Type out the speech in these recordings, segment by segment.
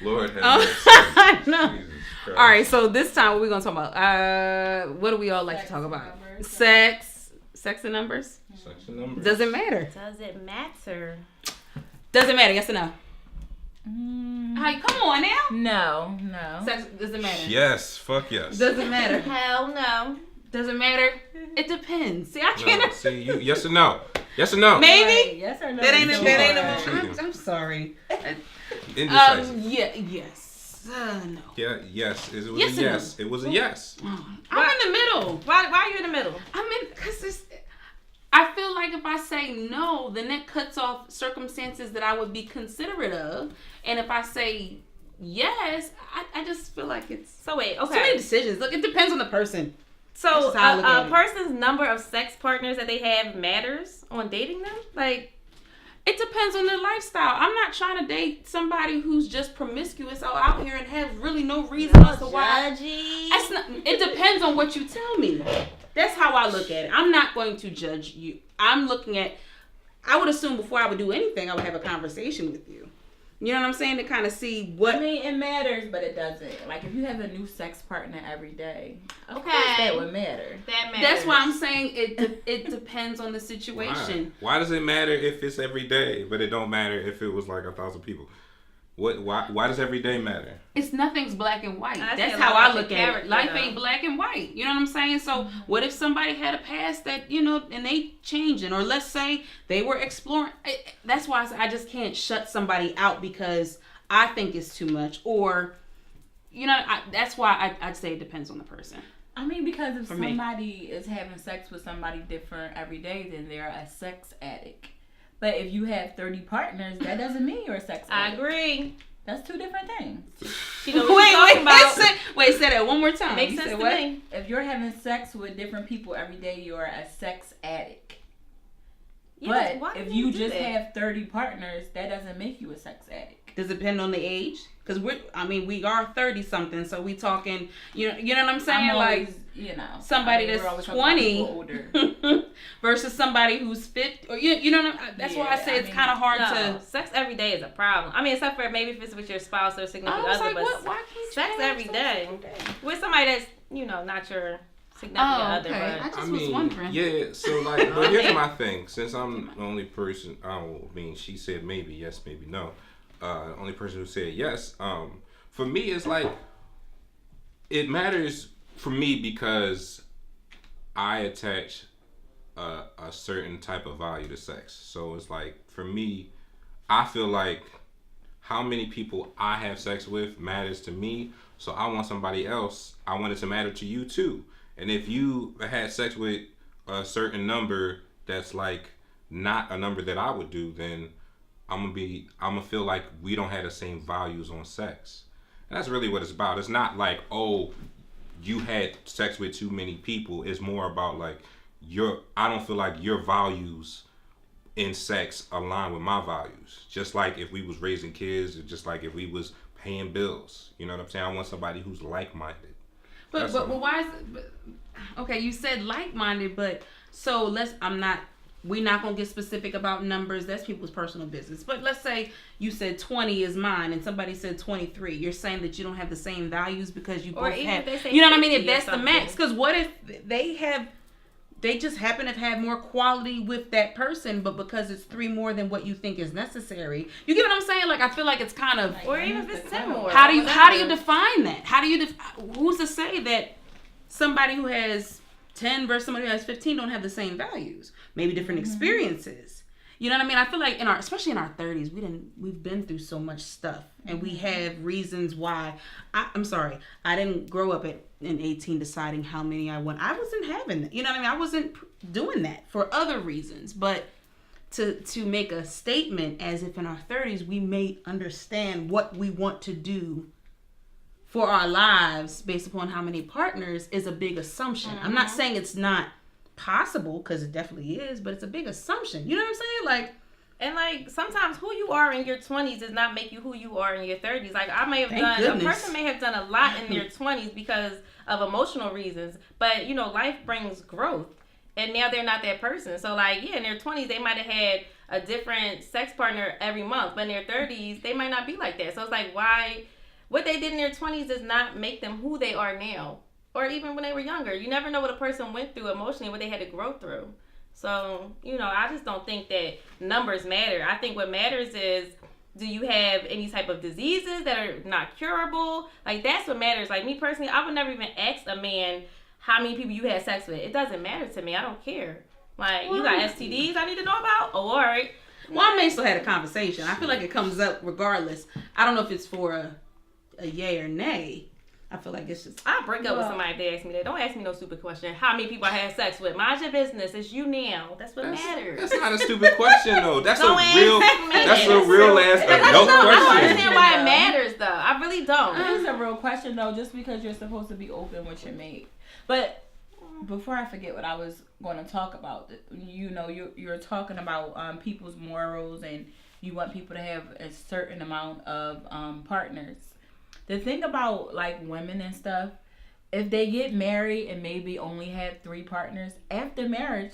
Lord have mercy. I know. Jesus Christ. All right, so this time what we gonna talk about? What do we all like to talk about? Sex and numbers. Sex and numbers. Does it matter? Does it matter? Does it matter? Yes or no? Hey, come on now. No. Sex does it matter? Yes. Fuck yes. Does it matter? Hell no. Does it matter? It depends. See, I No, can't. see, you, yes or no? Yes or no? Maybe. Yes or no? That ain't Cheating. I'm sorry. Indecisive. Yes. No. Yeah, yes. It was Yes a or yes. It was a yes. I'm in the middle. Why are you in the middle? Because I feel like if I say no, then that cuts off circumstances that I would be considerate of. And if I say yes, I just feel like it's So wait, so many okay. decisions. Look, it depends on the person. That's So just how I look at a it. person's number of sex partners that they have matters on dating them? Like, It depends on their lifestyle. I'm not trying to date somebody who's just promiscuous out here and has really no reason as to why. That's not, it depends on what you tell me. That's how I look at it. I'm not going to judge you. I'm looking at, I would assume before I would do anything, I would have a conversation with you. You know what I'm saying? To kind of see what. I mean, it matters, but it doesn't. Like, if you have a new sex partner every day, of Okay. course that would matter. that matters. That's why I'm saying it depends on the situation. Why does it matter if it's every day, but it don't matter if it was like 1,000 people? Why does every day matter? It's nothing's black and white. I That's say a how lot I about look your at it. character, Life though. ain't black and white. You know what I'm saying? So what if somebody had a past that, and they changing, or let's say they were exploring. That's why I just can't shut somebody out because I think it's too much, or, that's why I'd say it depends on the person. I mean, because if For me. somebody is having sex with somebody different every day, then they're a sex addict. But if you have 30 partners, that doesn't mean you're a sex I addict. agree. That's two different things. You know what you're talking about. Wait, say that one more time. Makes You sense said to what? me. If you're having sex with different people every day, you're a sex addict. Yeah, But why if do you do just that? have 30 partners, that doesn't make you a sex addict. Does it depend on the age? Because we are 30 something, so we talking, you know what I'm saying? I'm like always, somebody we're always that's talking about 20 people older. versus somebody who's 50, or you know what that's why I Yeah, say it's I mean, kind of hard No, to. sex every day is a problem. I mean, except for maybe if it's with your spouse or significant I was other, like, but what? Why can't sex you have every sex day every day? with somebody that's not your significant Oh, other. okay. But I just was wondering. Yeah, so like, but here's my thing. Since I'm the only person, she said maybe yes, maybe no. The only person who said yes. For me, it's like, it matters for me because I attach a certain type of value to sex. So it's like, for me, I feel like how many people I have sex with matters to me. So I want somebody else, I want it to matter to you too. And if you had sex with a certain number that's like not a number that I would do, then I'm gonna feel like we don't have the same values on sex. And that's really what it's about. It's not like, oh, you had sex with too many people. It's more about like I don't feel like your values in sex align with my values. Just like if we was raising kids, or just like if we was paying bills. You know what I'm saying? I want somebody who's like-minded. But That's all. why is it? Okay, you said like-minded, but so we're not gonna get specific about numbers. That's people's personal business. But let's say you said 20 is mine, and somebody said 23. You're saying that you don't have the same values because you Or both even have. if they say You know what I mean? If 50 or that's the max, something. because what if they just happen to have more quality with that person, but because it's 3 more than what you think is necessary. You get what I'm saying? Like, I feel like it's kind of. or even if it's 10 more. How do you whatever. define that? Who's to say that somebody who has 10 versus somebody who has 15 don't have the same values? Maybe different experiences. You know what I mean? I feel like especially in our 30s, we've been through so much stuff, and we have reasons why. I'm sorry, I didn't grow up in 18 deciding how many I want. I wasn't having that. You know what I mean? I wasn't doing that for other reasons, but to make a statement as if in our 30s we may understand what we want to do for our lives based upon how many partners is a big assumption. I'm not saying it's not possible, because it definitely is, but it's a big assumption. You know what I'm saying? Like, And like sometimes who you are in your 20s does not make you who you are in your 30s. Like I may have Thank done, goodness. a person may have done a lot in their 20s because of emotional reasons, but life brings growth. And now they're not that person. So like, yeah, in their 20s, they might have had a different sex partner every month. But in their 30s, they might not be like that. So it's like, why? What they did in their 20s does not make them who they are now. Or even when they were younger. You never know what a person went through emotionally, what they had to grow through. So, I just don't think that numbers matter. I think what matters is, do you have any type of diseases that are not curable? Like, that's what matters. Like, me personally, I would never even ask a man how many people you had sex with. It doesn't matter to me. I don't care. Like, you got STDs I need to know about? Oh, all right. Well, I may still had a conversation. I feel like it comes up regardless. I don't know if it's for a yay or nay. I feel like it's just... I'll break up with somebody if they ask me that. Don't ask me no stupid question. How many people I had sex with? Mind your business. It's you now. That's what matters. That's not a stupid question, though. That's Don't a real... ask me. That's a real ass adult I don't question. understand why it matters, though. I really don't. It is a real question, though, just because you're supposed to be open with your mate. But before I forget what I was going to talk about, you're talking about people's morals, and you want people to have a certain amount of partners. The thing about, like, women and stuff, if they get married and maybe only had 3 partners, after marriage,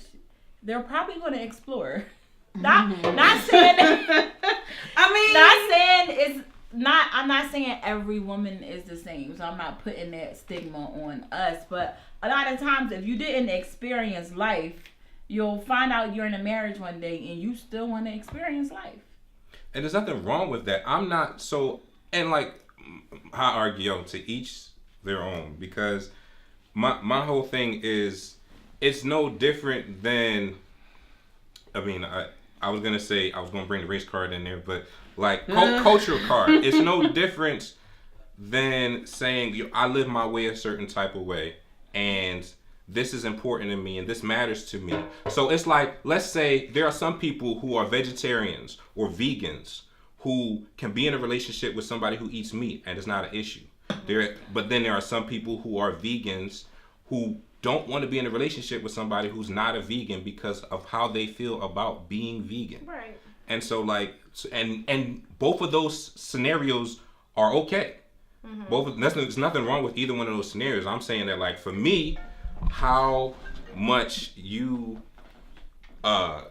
they're probably going to explore. Not saying... I'm not saying every woman is the same, so I'm not putting that stigma on us, but a lot of times if you didn't experience life, you'll find out you're in a marriage one day and you still want to experience life. And there's nothing wrong with that. I'm not so... And, like... I argue to each their own, because my whole thing is, it's no different than, I was gonna bring the race card in there, but like cultural card, it's no different than saying I live my way a certain type of way, and this is important to me and this matters to me. So it's like, let's say there are some people who are vegetarians or vegans who can be in a relationship with somebody who eats meat and it's not an issue. But then there are some people who are vegans who don't want to be in a relationship with somebody who's not a vegan because of how they feel about being vegan. Right. And so and both of those scenarios are okay. Mm-hmm. There's nothing wrong with either one of those scenarios. I'm saying that, like, for me, how much you how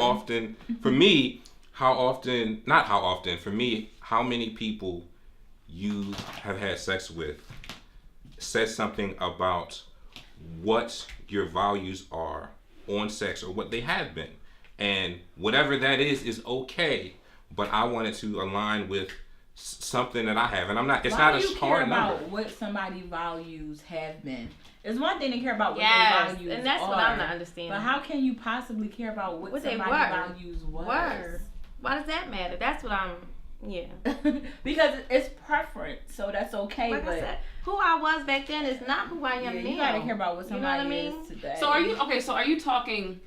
often for me, for me, how many people you have had sex with says something about what your values are on sex, or what they have been. And whatever that is okay, but I want it to align with something that I have. And it's not a hard number. About what somebody's values have been. It's one thing to care about what their values and that's are, what I'm not understanding. But how can you possibly care about what somebody's values were? Why does that matter? That's what I'm... Yeah. Because it's preference, so that's okay. Like but I said, who I was back then is not who I am now. You gotta care about what somebody is today. So are you talking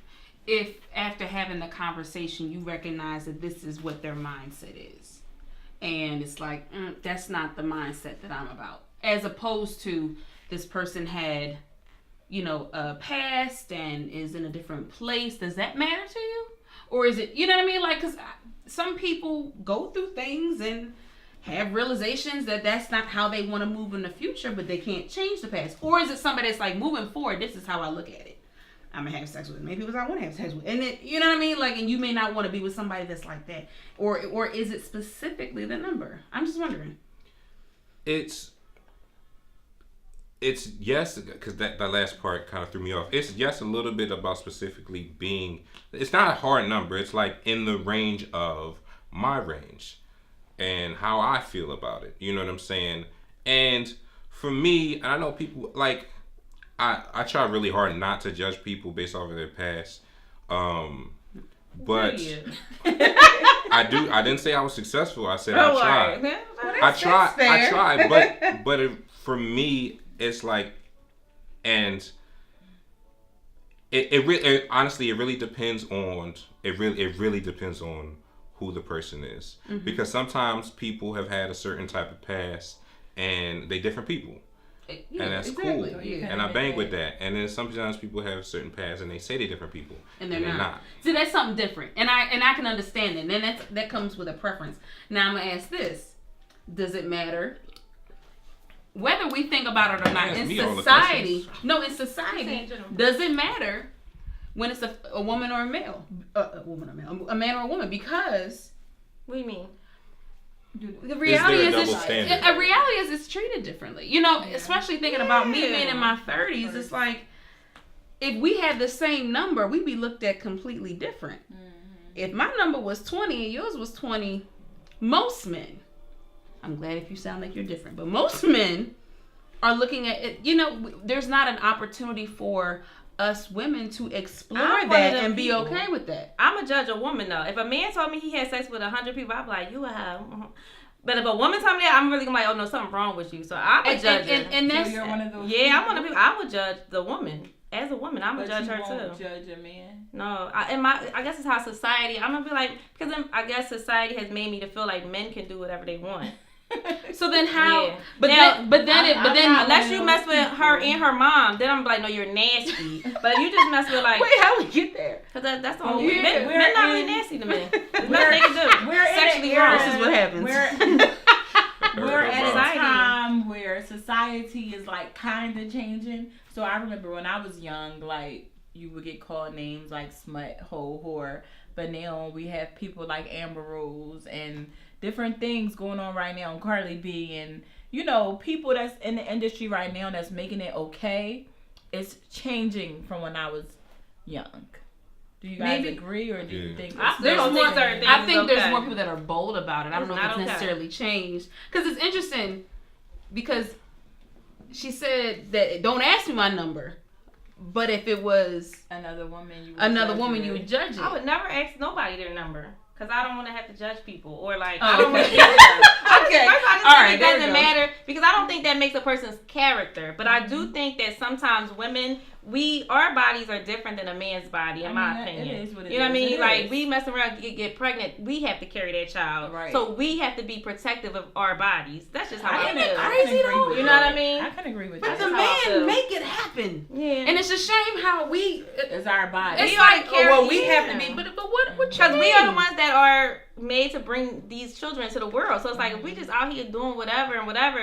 if after having the conversation you recognize that this is what their mindset is, and it's like, that's not the mindset that I'm about, as opposed to this person had, a past and is in a different place? Does that matter to you? Or is it, you know what I mean? Like, because some people go through things and have realizations that that's not how they want to move in the future, but they can't change the past. Or is it somebody that's like, moving forward, this is how I look at it. I'm going to have sex with maybe because I want to have sex with. And then, you know what I mean? Like, and you may not want to be with somebody that's like that. Or is it specifically the number? I'm just wondering. It's yes, because that last part kind of threw me off. It's yes, a little bit about specifically being, it's not a hard number. It's like in the range of my range and how I feel about it. You know what I'm saying? And for me, I know people, like, I try really hard not to judge people based off of their past. But I didn't say I was successful. I said I tried. I tried, but for me, it's like, and it honestly, it really depends on who the person is. Mm-hmm. Because sometimes people have had a certain type of past and they different people. And that's cool. And I bang with that. And then sometimes people have certain paths and they say they're different people. And they're not. See, that's something different. And I can understand it. And then that comes with a preference. Now I'm gonna ask this. Does it matter? Whether we think about it or not, in society, does it matter when it's a woman or a male, a woman or a male, a man or a woman, because What do you mean? the reality Is there a is, double standard? a reality is it's treated differently. You know, especially thinking about me being in my 30s, it's like if we had the same number, we'd be looked at completely different. If my number was 20 and yours was 20, most men, I'm glad if you sound like you're different, but most men are looking at it, you know, there's not an opportunity for us women to explore I'm one of that them and be people. okay with that. I'm a judge a woman though. If a man told me he had sex with 100 people, I'd be like, you have. But if a woman told me that, I'm really gonna be like, oh no, something's wrong with you. So I would judge her. And So that's you're one of those. Yeah, I'm one of the people. I would judge the woman. As a woman, I'm gonna But judge you her won't too. judge a man. No, I guess it's how society. I'm gonna be like, because I guess society has made me to feel like men can do whatever they want. so then how? Yeah. But Now, then, but then, I'm then, not- Unless you mess with her and her mom, then I'm like, no, you're nasty. But if you just mess with like, wait, how we get there? because that's the Oh, only we're- men. we're Men not in- really nasty to me. There's we're- nothing they can do. We're in Sexually an era- wrong. This is what happens. We're at a Society. time where society is like kind of changing. So I remember when I was young, like you would get called names like smut, hoe, whore. But now we have people like Amber Rose and different things going on right now, and Carly B, and you know, people that's in the industry right now that's making it okay. It's changing from when I was young. Do you guys Maybe- agree, or do you Yeah. think I it's still don't think changing? certain things I think is there's okay. more people that are bold about it. I don't It's know if not it's okay. necessarily changed. Because it's interesting because she said that don't ask me my number. But if it was Another woman, you would judge it. I would never ask nobody their number. Because I don't want to have to judge people. Or like, Oh, I don't want to okay. be judged. Okay. First, I just All think right, it there we doesn't go. matter. Because I don't think that makes a person's character. But I do think that sometimes women, our bodies are different than a man's body, in my opinion. It is what it You know what I is. mean? It Like, is. we mess around, get pregnant, we have to carry that child. Right. So we have to be protective of our bodies. That's just how I, I can, feel. I Crazy can agree though. with You know what I mean? I can agree with But that. the how I feel. man make it happen. Yeah. And it's a shame how we. It's our body. It's We like, are carry- well, we have to yeah. be. But what? What? Because we are the ones that are made to bring these children into the world. So it's like if we just out here doing whatever and whatever,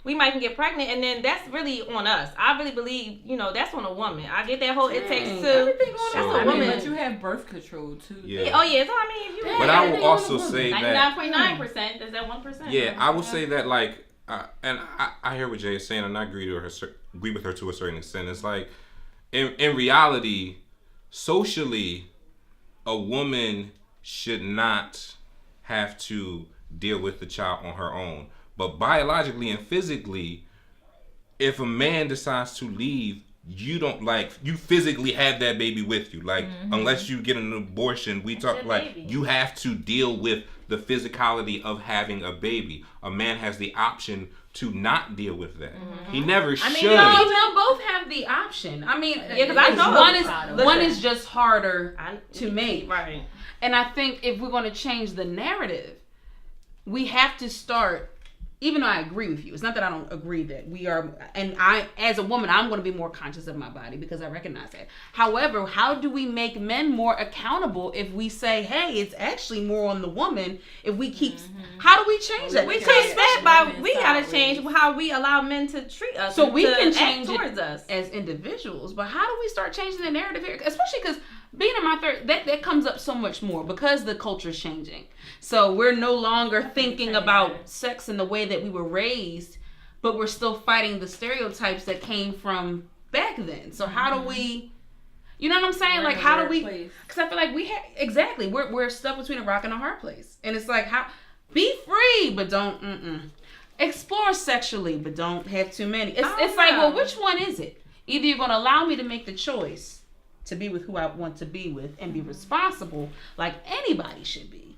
we might even get pregnant, and then that's really on us. I really believe, that's on a woman. I get that whole it takes Dang, two. everything on That's So- a I woman. mean, but you have birth control too. Yeah. Oh yeah, so I mean, if you But I everything will on also the woman. say that 99.9%, there's that 1%. Yeah, I would say that like, and I hear what Jay is saying, and I agree with her to a certain extent. It's like, in reality, socially, a woman should not have to deal with the child on her own. But biologically and physically, if a man decides to leave, you physically have that baby with you. Like, unless you get an abortion, we talk your like baby. you have to deal with the physicality of having a baby. A man has the option to not deal with that. He never should. No, both have the option. I mean, Yeah, 'cause I know one listen. is just harder I- to make. Right. And I think if we're going to change the narrative, we have to start. Even though I agree with you, it's not that I don't agree that we are, and I, as a woman, I'm going to be more conscious of my body because I recognize that. However, how do we make men more accountable if we say, hey, it's actually more on the woman if we keep, how do we change that? We Okay. change that by Women's we gotta sideways. change how we allow men to treat us. So and we to can act change it towards us. as individuals, but how do we start changing the narrative here? Especially because being in my third, that comes up so much more because the culture is changing. So we're no longer thinking about sex in the way that we were raised, but we're still fighting the stereotypes that came from back then. So how do we, you know what I'm saying? We're Like in a how do weird we? place. Because I feel like we're stuck between a rock and a hard place, and it's like how be free, but don't explore sexually, but don't have too many. It's like, well, which one is it? Either you're gonna allow me to make the choice to be with who I want to be with and be responsible like anybody should be,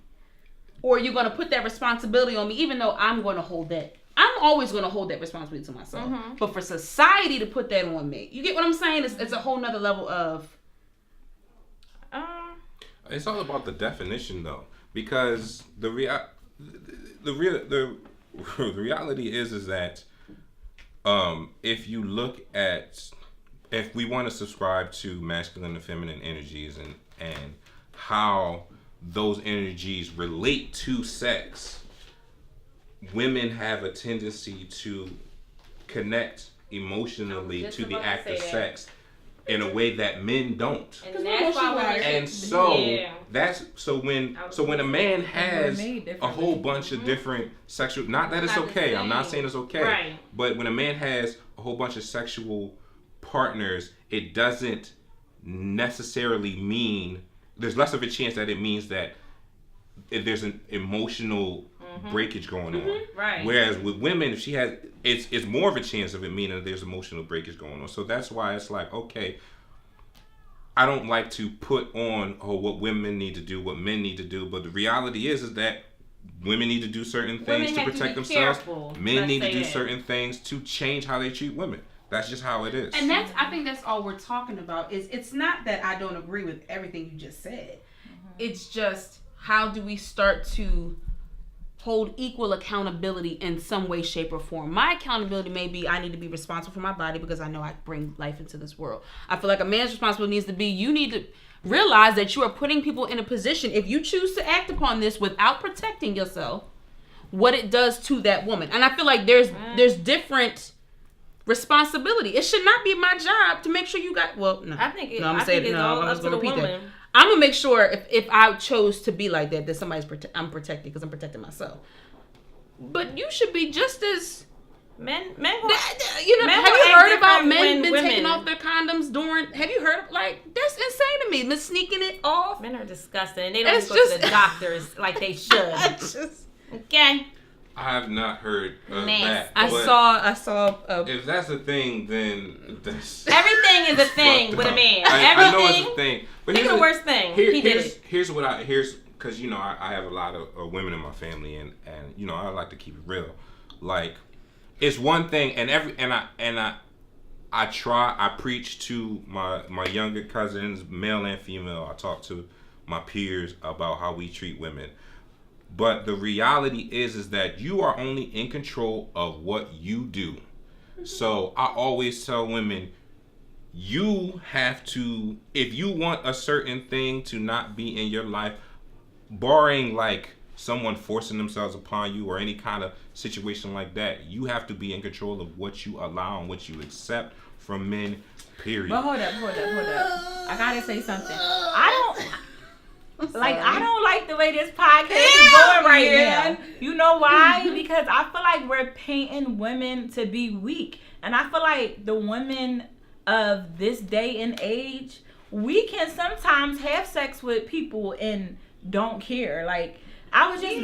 or you're gonna put that responsibility on me, even though I'm always gonna hold that responsibility to myself. But for society to put that on me, you get what I'm saying? It's a whole nother level of. It's all about the definition, though, because the reality is that if you look at, if we want to subscribe to masculine and feminine energies and how those energies relate to sex, women have a tendency to connect emotionally Just to the about to act of say that. sex in a way that men don't. And that's why women And so yeah. that's so when a man has a whole bunch of different sexual, not that it's Not the okay, I'm not same. saying it's okay, Right. but when a man has a whole bunch of sexual partners, it doesn't necessarily mean, there's less of a chance that it means that if there's an emotional breakage going on. Right. Whereas with women, if she has, it's more of a chance of it meaning that there's emotional breakage going on. So that's why it's like, okay, I don't like to put on what women need to do, what men need to do, but the reality is that women need to do certain things Women to have to protect be themselves. careful. Men Let's need to say do that. certain things to change how they treat women. That's just how it is. And I think that's all we're talking about. Is it's not that I don't agree with everything you just said. It's just how do we start to hold equal accountability in some way, shape, or form. My accountability may be I need to be responsible for my body because I know I bring life into this world. I feel like a man's responsibility needs to be you need to realize that you are putting people in a position, if you choose to act upon this without protecting yourself, what it does to that woman. And I feel like there's different responsibility. It should not be my job to make sure you got, well, no. I think I'm I think it's all up to the woman. I'm gonna make sure if I chose to be like that somebody's I'm protected because I'm protecting myself. But you should be just as Men you know. men Have will you act heard about different men when been women- taking off their condoms during? Have you heard? Like that's insane to me. Been sneaking it off. Men are disgusting. They don't It's go to just- the doctors like they should. Okay. I have not heard of Nasty. that. I but saw. if that's a thing, then that's Everything is a thing fucked with a up. man. I know it's Everything. a thing. But Pick here's the worst thing. He did it. Here's because you know I have a lot of women in my family and you know I like to keep it real. Like it's one thing and I preach to my younger cousins, male and female. I talk to my peers about how we treat women. But the reality is that you are only in control of what you do. So I always tell women, you have to, if you want a certain thing to not be in your life, barring like someone forcing themselves upon you or any kind of situation like that, you have to be in control of what you allow and what you accept from men, period. But hold up. I gotta say something. I don't like the way this podcast is going right now. You know why? Because I feel like we're painting women to be weak. And I feel like the women of this day and age, we can sometimes have sex with people and don't care. Like I was just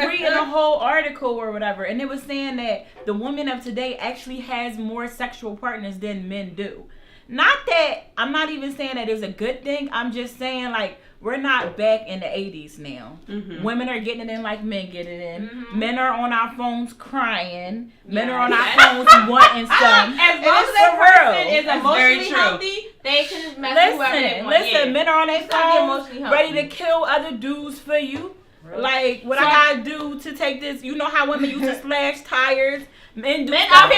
reading a whole article or whatever, and it was saying that the women of today actually has more sexual partners than men do. Not that I'm not even saying that it's a good thing. I'm just saying like we're not back in the 80s now. Mm-hmm. Women are getting it in like men get it in. Mm-hmm. Men are on our phones crying. Men are on our phones wanting some. As long as that person is emotionally healthy, they can mess with whoever they want. Listen, men are on their phones ready to kill other dudes for you. Really? Like what I gotta do to take this. You know how women used to slash tires. Men out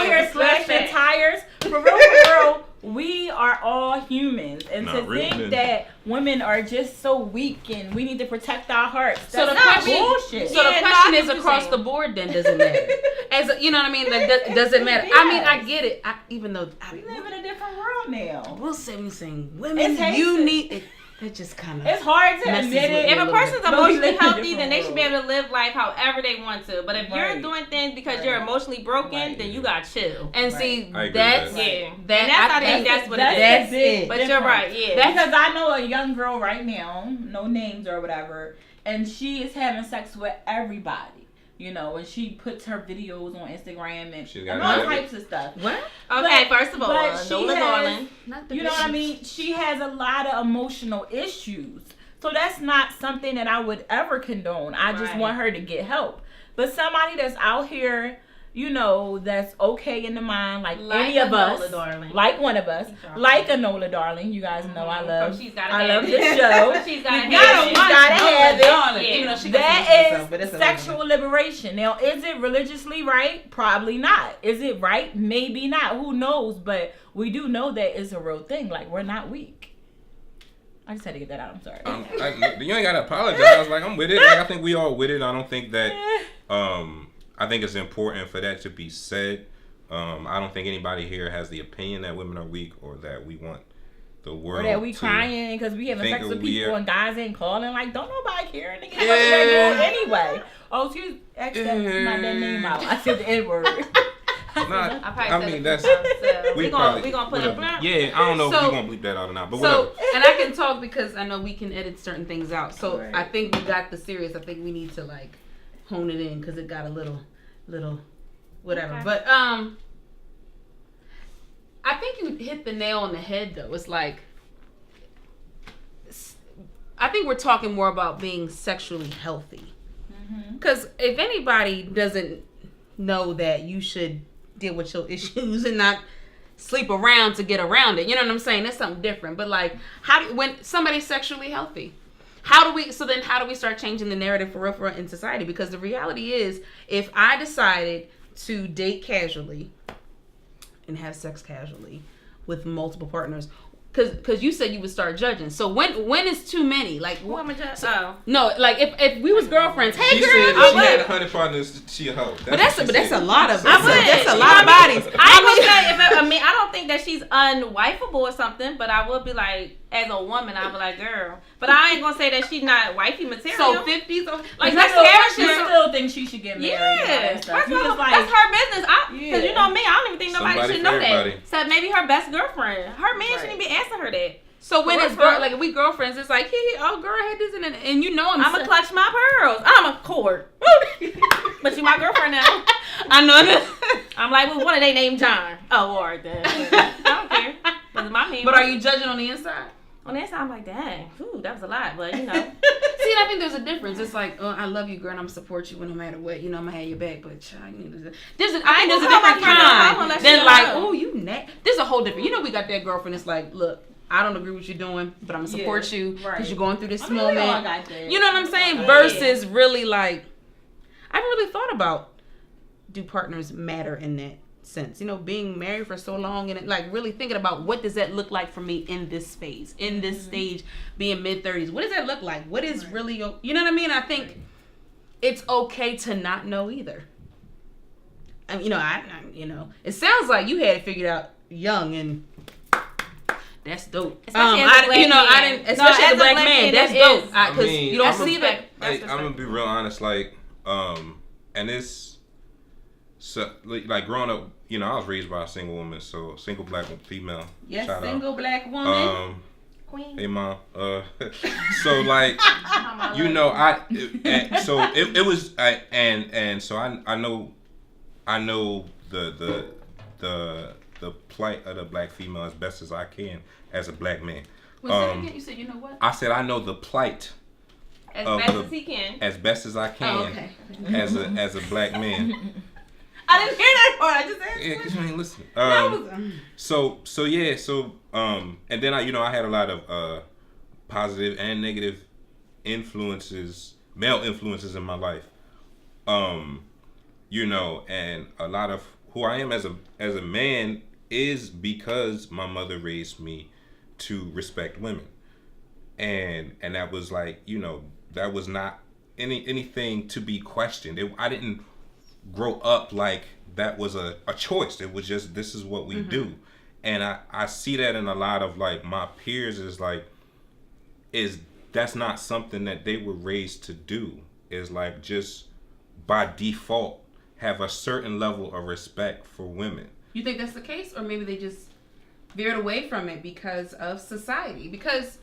here slashing tires. For real, we are all humans, and to think men. that women are just so weak and we need to protect our hearts. So the That's question, bullshit. so the question is across the board. Then does it matter? As you know what I mean? That doesn't matter. I mean, I get it. Even though we live in a different world now. we'll say we saying women, It's you need. It just kind of. It's hard to messes admit with it. me. If a person's But we emotionally live in a healthy, different then they should be world. able to live life however they want to. But if you're Right. doing things because you're emotionally broken, Right. then you got chill. And Right. see, I agree that's with that. Yeah. that. And that's I I think think that's what That's it the is. big But you're difference. right, yeah. Because I know a young girl right now, no names or whatever, and she is having sex with everybody. You know, and she puts her videos on Instagram and all types of stuff. What? Okay, first of all, but she Nola has- Darling. You know what I mean? She has a lot of emotional issues. So that's not something that I would ever condone. I just Right. want her to get help. But somebody that's out here, you know, that's okay in the mind, like any of us, Nola Darling. like one of us, like a Nola Darling. You guys know I love. She's gotta I have love it. this show. She's gotta You have gotta- it. you gotta have it. Yeah. Even though she That but is it's sexual liberation. Now, is it religiously right? Probably not. Is it right? Maybe not. Who knows? But we do know that it's a real thing. Like, we're not weak. I just had to get that out. I'm sorry. You ain't gotta apologize. Like I'm with it. Like I think we all with it. I don't think that. I think it's important for that to be said. I don't think anybody here has the opinion that women are weak or that we want the world. Or that we to crying because we having think sex with we people are- and guys ain't calling. Like, don't nobody care. Nigga, Yeah. anyway. Oh, excuse, X that my that name out. I said the N word. Not, I probably I said mean, it that's so we probably- gonna put whatever. a blurb. Yeah, I don't know if So- we're gonna bleep that out or not, but So, whatever. and I can talk because I know we can edit certain things out. So Right. I think we got the serious. I think we need to like hone it in because it got a little, whatever. Okay. But I think you hit the nail on the head though. It's like, I think we're talking more about being sexually healthy. Because if anybody doesn't know that you should deal with your issues and not sleep around to get around it, you know what I'm saying? That's something different. But like, when somebody's sexually healthy, how do we start changing the narrative for real in society? Because the reality is, if I decided to date casually and have sex casually with multiple partners, because you said you would start judging. So when is too many? Like, Who am I just? no, like if we was girlfriends, hey She girl, said I if she had would. 100 partners, she a hoe. But that's a lot of I would. that's a You lot of know what I bodies. I ain't gonna say I mean I don't think that she's unwifeable or something, but I would be like, as a woman, I'd be like, girl. But I ain't gonna say that she's not wifey material. So 50s, like You that's still, scary you shit. still think she should get married? and all Yeah, that stuff. first You of all, just like, that's her business. Because Yeah. you know me, I don't even think nobody Somebody should for know everybody. that. Except maybe her best girlfriend. Her man Right. shouldn't be asking her that. So when For it's real. like if we girlfriends, it's like, hey, oh girl, I had this and you know I'm gonna clutch my pearls. I'm a court. But you my girlfriend now. I know that. I'm like, well, what are they named John? Oh, all right then. I don't care. But it's my man. But are you judging on the inside? On the inside, I'm like, dang, ooh, that was a lot. But you know, See, I think there's a difference. It's like, oh, I love you, girl, and I'm support you no matter what. You know, I'm gonna have your back, but child, you need to. I think there's a gonna different call my friend up, I'm gonna kind let than you like, know. oh, you There's a whole different. You know, we got that girlfriend. It's like, look, I don't agree with what you're doing, but I'm gonna support Yeah, you because right. you're going through this I mean, we all moment. got that. You know what I'm saying? Yeah. Versus really like, I haven't really thought about, do partners matter in that sense? You know, being married for so long and like really thinking about what does that look like for me in this phase, in this stage, being mid-30s. What does that look like? What is really, you know what I mean? I think it's okay to not know either. I mean, you know, it sounds like you had it figured out young and. That's dope. Especially as a black man. I didn't. Especially No, as a black man, that's that dope. is- Because you don't I'm see that. That's I'm gonna be real honest, like, and it's so like growing up, you know, I was raised by a single woman, so single black female. Yes, Shout single black woman. out. Queen. Hey mom. So like, you know, it was so I know the plight of the black female as best as I can as a black man. Was that again? You said, you know what? I said I know the plight As of best the- as he can. as best as I can Oh, okay. as a black man. I didn't hear that part. I just asked. Yeah, cause you ain't listening. That was, And then I had a lot of positive and negative influences, male influences in my life. You know, and a lot of who I am as a man is because my mother raised me to respect women. And that was like, you know, that was not anything to be questioned. I didn't grow up like that was a choice. It was just, this is what we do. And I see that in a lot of like my peers that's not something that they were raised to do. Is like just by default have a certain level of respect for women. you think that's the case, or maybe they just veered away from it because of society? Because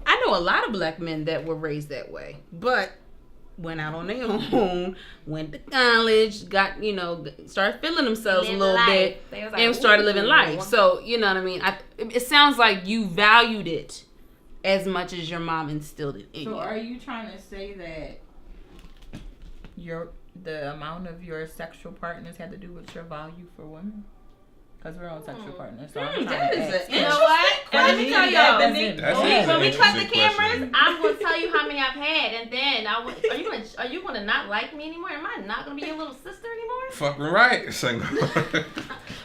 I know a lot of black men that were raised that way, but went out on their own, went to college, got, you know, started feeling themselves Live a little life. bit, They was like, and started ooh. living life. So, you know what I mean? It sounds like you valued it as much as your mom instilled it in So you. are you trying to say that the amount of your sexual partners had to do with your value for women? Because we're on sexual partners, so I'm trying that to is ask. an You know what? And let me tell y'all. That's When we cut the interesting cameras, question. I'm gonna tell you how many I've had, and then are you gonna not like me anymore? Am I not gonna be your little sister anymore? Fucking right.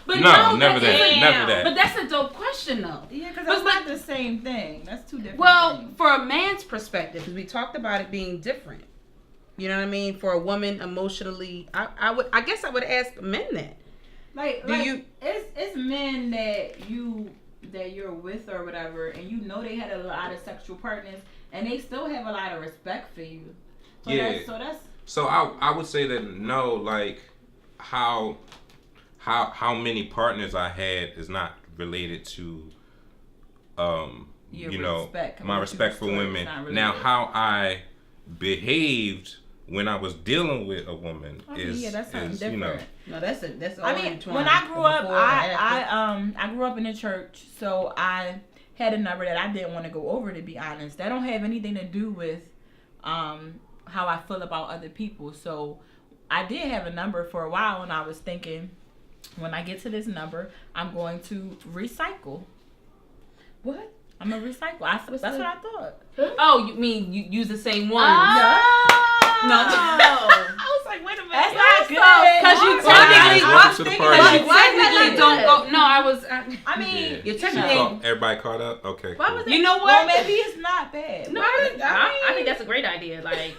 But No, no, never that's that. a- Never that. But that's a dope question, though. Yeah, because But- that's not the same thing. That's two different Well, things. for a man's perspective, because we talked about it being different. You know what I mean? For a woman, emotionally, I guess I would ask men that. It's men that you're with or whatever, and you know they had a lot of sexual partners, and they still have a lot of respect for you. So Yeah. that's So I would say that no, like how many partners I had is not related to Your you know, respect. my respect for women. Now how I behaved when I was dealing with a woman that's something different. you know, No, that's all I mean, intertwined. when I grew up, Before and after. I grew up in the church, so I had a number that I didn't want to go over. To be honest, that don't have anything to do with how I feel about other people. So I did have a number for a while, and I was thinking, when I get to this number, I'm going to recycle. What? I'm gonna recycle. That's what I thought. Oh, you mean you use the same one? No. I was like, wait a minute. That's not not good. good. Because you technically, Welcome to the party. technically don't go. No, I was. I mean, Yeah. You're You technically. caught- everybody caught up? Okay. Why cool. was you know what? Well, maybe it's not bad. No, I think that's a great idea. Like,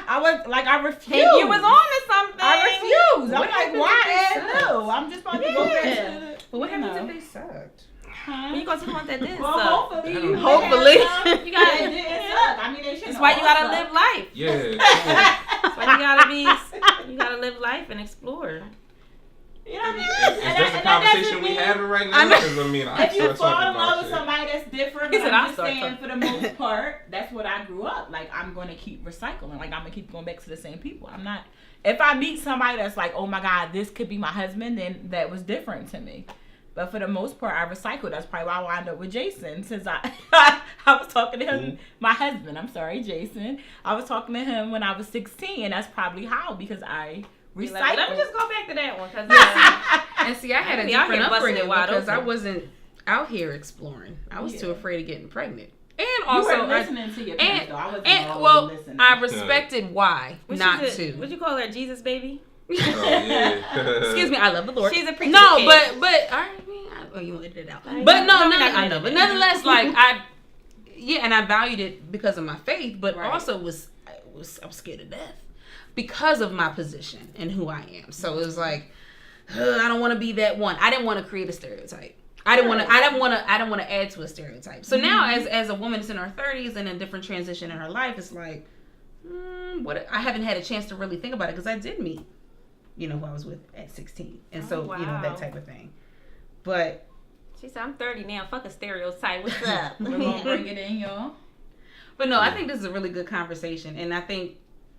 I refused. if you was on to something. I refused. I'm What like, happens why if they add suck? no? I'm just about to go back Yeah. to the. But what happens know. if they sucked? When you gonna tell them that this Well, suck? hopefully, you Hopefully. you got it. Didn't suck. I mean, they shouldn't. That's why you gotta all live suck. life. Yeah. That's why you gotta live life and explore. You know what I mean? Is this a conversation we having right now? I know. 'Cause I mean, I If you start fall talking in love about with shit. somebody that's different, He but said, I'm "I'll just start saying talking." for the most part, that's what I grew up. Like, I'm gonna keep recycling. Like, I'm gonna keep going back to the same people. I'm not. If I meet somebody that's like, oh my God, this could be my husband, then that was different to me. But for the most part, I recycle. That's probably why I wound up with Jason. Since I was talking to him, my husband. I'm sorry, Jason. I was talking to him when I was 16, and that's probably how, because I recycle. Let me just go back to that one because And see, I had a Be out here different busting upbringing it wide because I open. wasn't out here exploring. I was too Yeah. afraid of getting pregnant. And You also, were listening to your parents, though. I wasn't always well, listening. I respected why not to. What'd you call her, Jesus baby? Oh, yeah. Excuse me, I love the Lord. She's a preacher's No, kid. but you want to edit it out. I But know. no, No, we're not I gonna know. But edit it. nonetheless, like and I valued it because of my faith, but Right. also I was scared to death because of my position and who I am. So it was like, I don't want to be that one. I didn't want to create a stereotype. I didn't want to add to a stereotype. So now, as a woman that's in her 30s and in a different transition in her life, it's like, what? I haven't had a chance to really think about it because I did meet, who I was with at 16, and so wow. that type of thing. But She said, I'm 30 now. Fuck a stereotype. What's up? We're gonna bring it in, y'all. But no, I think this is a really good conversation, and I think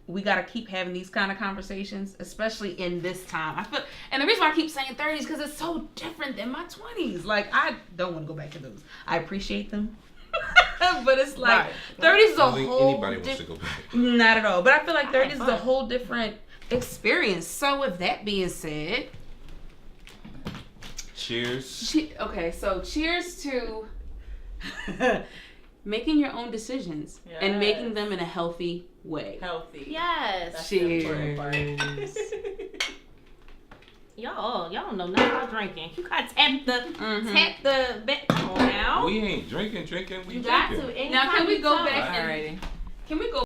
we got to keep having these kind of conversations, especially in this time. And the reason why I keep saying 30s because it's so different than my 20s. Like, I don't want to go back to those. I appreciate them, but it's like Right. 30s is I a don't think whole anybody wants to go back. not at all. But I feel like 30s is a fun. whole different experience. So with that being said, Cheers. okay, so cheers to making your own decisions and making Yes. them in a healthy way. Healthy. Yes. That's the important part. Y'all don't know nothing about drinking. You gotta tap the bet. Come on now. We ain't drinking. We You got drinking. to. Now, can we go Anytime you back tell and Alrighty. can we go